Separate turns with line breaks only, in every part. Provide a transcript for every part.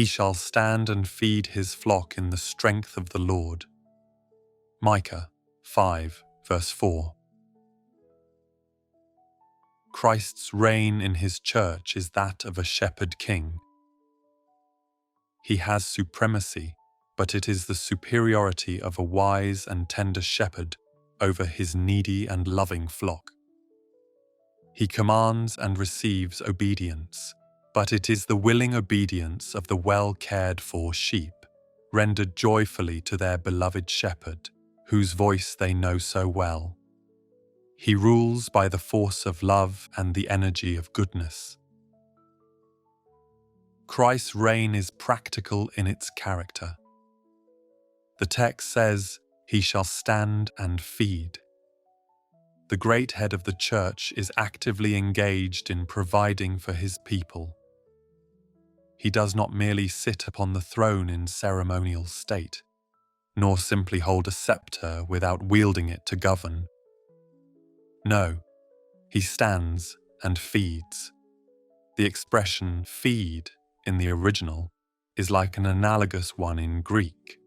He shall stand and feed his flock in the strength of the Lord. Micah 5, verse 4. Christ's reign in his church is that of a shepherd king. He has supremacy, but it is the superiority of a wise and tender shepherd over his needy and loving flock. He commands and receives obedience, but it is the willing obedience of the well-cared-for sheep, rendered joyfully to their beloved shepherd, whose voice they know so well. He rules by the force of love and the energy of goodness. Christ's reign is practical in its character. The text says, "He shall stand and feed." The great head of the church is actively engaged in providing for his people. He does not merely sit upon the throne in ceremonial state, nor simply hold a scepter without wielding it to govern. No, he stands and feeds. The expression "feed" in the original is like an analogous one in Greek,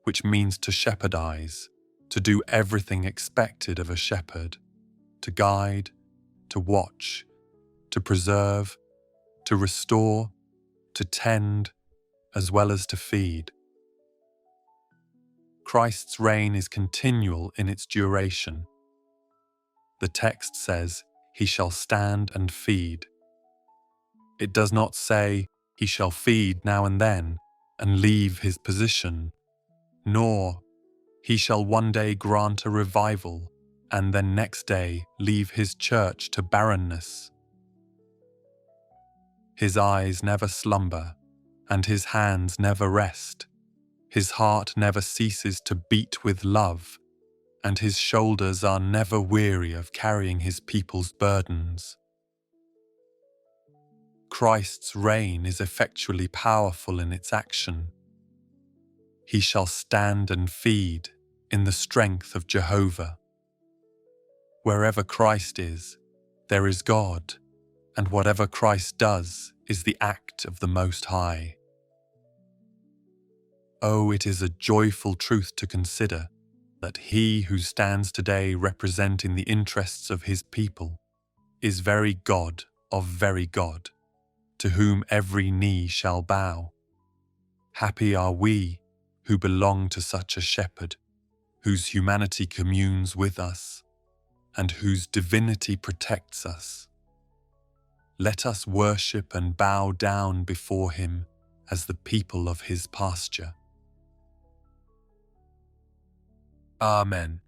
which means to shepherdize, to do everything expected of a shepherd, to guide, to watch, to preserve, to restore, to tend, as well as to feed. Christ's reign is continual in its duration. The text says, "He shall stand and feed." It does not say, "He shall feed now and then and leave his position," nor, "He shall one day grant a revival and then next day leave his church to barrenness." His eyes never slumber, and his hands never rest. His heart never ceases to beat with love, and his shoulders are never weary of carrying his people's burdens. Christ's reign is effectually powerful in its action. He shall stand and feed in the strength of Jehovah. Wherever Christ is, there is God, and whatever Christ does is the act of the Most High. Oh, it is a joyful truth to consider that he who stands today representing the interests of his people is very God of very God, to whom every knee shall bow. Happy are we who belong to such a shepherd, whose humanity communes with us, and whose divinity protects us. Let us worship and bow down before him as the people of his pasture. Amen.